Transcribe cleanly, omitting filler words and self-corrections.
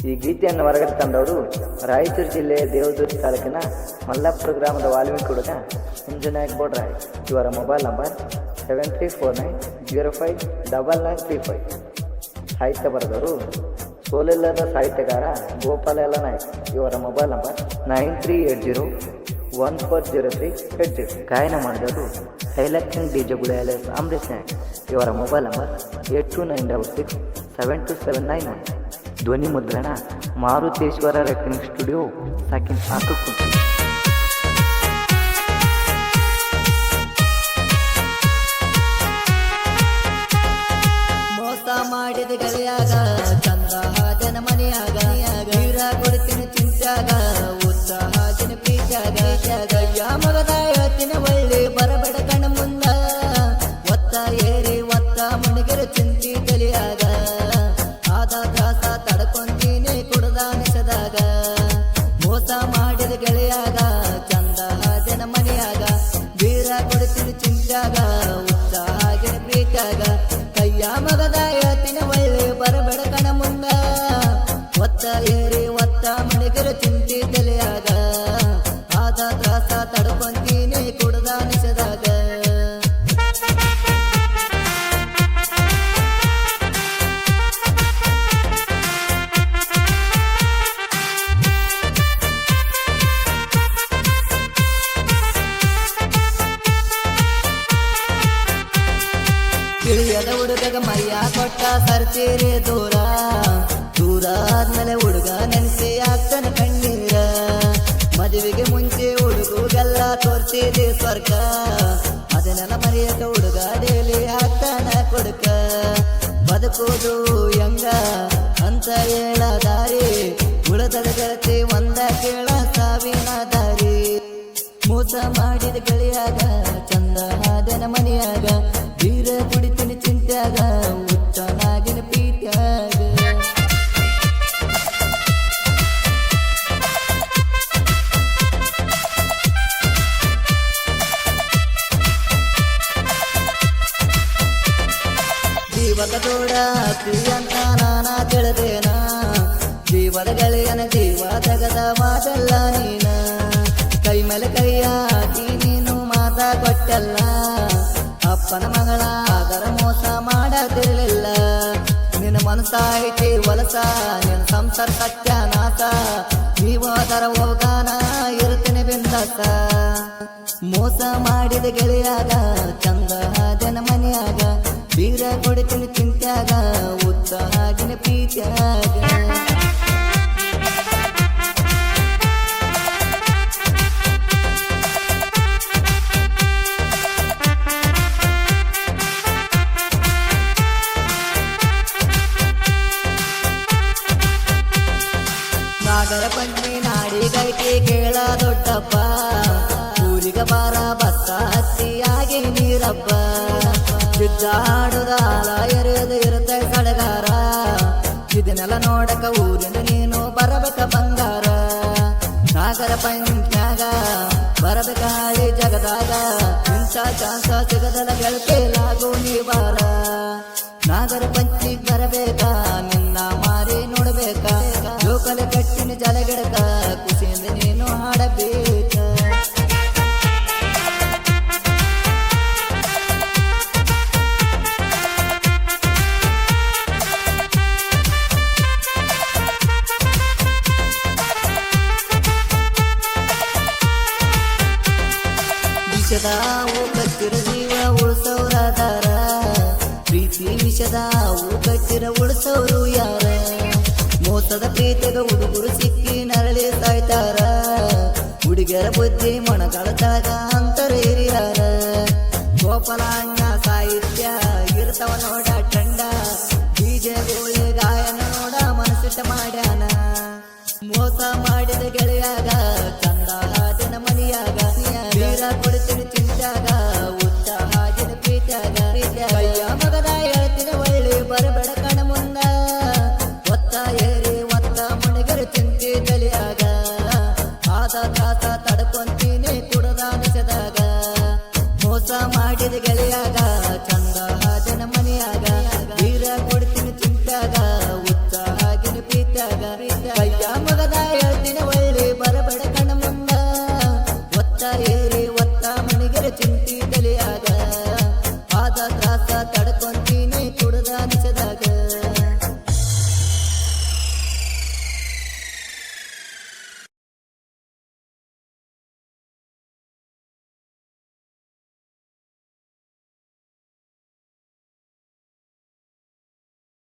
ಈ ಗೀತೆಯನ್ನು ಹೊರಗಡೆ ತಂದವರು ರಾಯಚೂರು ಜಿಲ್ಲೆಯ ದೇವದುರ್ಗ ತಾಲೂಕಿನ ಮಲ್ಲಾಪುರ ಗ್ರಾಮದ ವಾಲ್ಮೀಕಿ ಹುಡುಗ ಅಂಜನಾಯಕ್ ಬೋಡ್ರಾಯ್. ಇವರ ಮೊಬೈಲ್ ನಂಬರ್ 7349059935. ಸಾಹಿತ್ಯ ಬರೆದವರು ಸೋಲಿಲ್ಲದ ಸಾಹಿತ್ಯಗಾರ ಗೋಪಾಲ ಯಲ್ಲ ನಾಯ್ಕ್. ಇವರ ಮೊಬೈಲ್ ನಂಬರ್ 9380140380. ಗಾಯನ ಮಾಡಿದವರು ಹೈಲಕ್ಕಿಂಗ್ DJ ಗುಳೆ ಅಂಬರೀಶ್ ನಾಯ್ಕ್. ಇವರ ಮೊಬೈಲ್ ನಂಬರ್ 8296672791. ಧ್ವನಿ ಮುದ್ರಣ ಮಾರುತೇಶ್ವರ ರೆಕಾರ್ಡಿಂಗ್ ಸ್ಟುಡಿಯೋ, ಸಾಕಿನ್ ಹಾಕುಂಟು. ಮೋಸ ಮಾಡಿದ ಗೆಳೆಯಾಗ ಚಂದ ಜನ ಮನೆಯಾಗ ನೀರ ಕೊಡ್ತೀನಿ ಚಿಂತ್ಯಾಗ ಉತ್ಸಾಹ ಜನ ಪ್ರೀತ್ಯಾಗ ಮಗದ ಹೇಳ್ತೀನಿ ಒಳ್ಳೆ ಬರಬೇಡ ಕಣ್ಣ ಮುಂದ ಒತ್ತ ಏರಿ ಒತ್ತ ಮುಣಿಗೆರ ಚಿಂತಿ ತಲಿಯಾಗ ಆದ ತ್ರಾಸ ತಡ್ಕೊಂತೀನಿ ಕುಡ್ದ ನೆಸದಾಗ. ಮೋಸ ಮಾಡಿದ ಗೆಳೆಯಾಗ ಚಂದ ಜನ ಮನೆಯಾಗ ಬೀರ ಕೊಡ್ತೀನಿ ಚಿಂತ್ಯಾಗ ಉತ್ಸಾಹ ಜನ ಪ್ರೀತ್ಯಾಗ ಕೈಯ ಮಗದ ಹೇಳ್ತೀನಿ ಒಳ್ಳೆ ಬರಬೇಡ ಕಣ ಮುಂದ ಒತ್ತ ಏರಿ ಒತ್ತ ಮಣಿಗೆರ ಚಿಂತಿ ತಲೆಯಾಗ ಆದ ತ್ರಾಸ ತಡ್ಕೊಂತೀನಿ ಕುಡ್ದ ನಿಸದಾಗ. ತಿಳಿಯದ ಹುಡುಗಗ ಮೈಯ ಕೊಟ್ಟ ಸರ್ತೀರಿ ದೂರ ದೂರ ಆದ್ಮೇಲೆ ಹುಡುಗ ನೆನೆಸಿ ಆಗ್ತಾನ ಕಣ್ಣೀರ. ಮದುವೆಗೆ ಮುಂಚೆ ಹುಡುಗಗೆಲ್ಲ ತೋರ್ಸಿದೆ ಸ್ವರ್ಗ, ಅದನ್ನೆಲ್ಲ ಮರೆಯಕ ಹುಡುಗ ಡೇಲಿ ಹಾಕ್ತಾನ ಕೊಡುಕ. ಬದುಕುವುದು ಹೆಂಗ ಅಂತ ಹೇಳ ದಾರಿ ಉಳದದ ಗೆಳತಿ ಒಂದ ಕೇಳ ಸಾವಿನ ದಾರಿ. ಮೋಸ ಮಾಡಿದ ಗೆಳೆಯಾಗ ಚಂದ ಆದನ ಮನೆಯಾಗ ಬೀರ ಕುಡಿತೀನಿ ಚಿಂತ್ಯಾಗ ಹುಚ್ಚನಾಗಿನ ಪ್ರೀತ್ಯಾಗ. ಜೀವದ ದೂಡ ಅಂತ ನಾನ ತಿಳಿದೇನ, ಜೀವದ ಗೆಳೆಯನ ಜೀವ ತೆಗದ ಮಾತಲ್ಲ ನೀನ. ಕೈ ಮೇಲೆ ಕೈಯ ಹಾಕಿ ನೀನು ಮಾತ ಕೊಟ್ಟಲ್ಲ, ಅಪ್ಪನ ಮಗಳ ಅದರ ಮೋಸ ಮಾಡದಿರಲಿಲ್ಲ. ನಿನ್ನ ಮನಸ್ಸ ಐತಿ ವಲಸ, ನಿನ್ನ ಸಂಸಾರ ಸತ್ಯನಾಥ, ನೀವು ಅದರ ಹೋಗಾನ ಇರ್ತೀನಿ ಬಿಂದಾಸ. ಮೋಸ ಮಾಡಿದ ಗೆಳೆಯಾಗ ಚಂದ ಜನ ಮನೆಯಾಗ ಬೀರ ಕೊಡ್ತೀನಿ ಚಿಂತ್ಯಾಗ ಉತ್ಸಾಹಿನ ಪ್ರೀತ್ಯಾಗ. ನಾಗರ ಪಂಚಮಿ ನಾಡಿ ಗೈತಿ ಕೇಳ ದೊಡ್ಡಪ್ಪ, ಊರಿಗ ಬಾರ ಬಸ್ಸ ಹತ್ತಿಯಾಗಿ ನೀರಪ್ಪ. ಯುದ್ಧ ಆಡುದ ಹಾಲ ಎರೆದು ಇರುತ್ತೆ ಸಡಗಾರ, ಇದನ್ನೆಲ್ಲ ನೋಡಕ ಊರಿನ ನೀನು ಬರಬೇಕ ಬಂಗಾರ. ನಾಗರ ಪಂಚಮ್ಯಾಗ ಬರಬೇಕ ಹಾಳಿ ಜಗದಾಗ, ಇಂಥ ಚಾನ್ಸ ಸಿಗದಲ್ಲ ಗೆಳತಿಲಾಗು ನೀ ಬಾರ. ನಾಗರ ಪಂಚಿಗೆ ಬರಬೇಕ ನಿನ್ನ ಮಾರಿ ನೋಡ್ಬೇಕ, ಜೋಕಲ ಕಟ್ಟಿನ ಜಲಗಿಡಕ ಖುಷಿಯಿಂದ ನೀನು ಹಾಡಬೇಕ. ವಿಷದ ಕಚ್ಚಿರ ಜೀವ ಉಳಿಸೋರಾದಾರ, ಪ್ರೀತಿ ವಿಷದ ಕಚ್ಚಿರ ಉಳಿಸೋರು ಯಾರ. ಮೋಸದ ಪ್ರೀತಿಗ ಹುಡುಗರು ಸಿಕ್ಕಿ ನರಳಿ ಸಾಯ್ತಾರ, ಹುಡುಗಿಯರ ಬುದ್ಧಿ ಮೊಣಗಳ ತಳಗ ಅಂತರ ಹಿರಿಯಾರ. ಗೋಪಾಲ ಅಣ್ಣ ಸಾಹಿತ್ಯ ಇರ್ತಾವ ನೋಡ ಟಂಡ, DJ ಗೋಳಿ ಗಾಯನ ನೋಡ ಮನಸ್ಸಿಟ್ಟ ಮಾಡ್ಯಾನ. ಮೋಸ ಮಾಡಿದ ಗೆಳೆಯಾಗ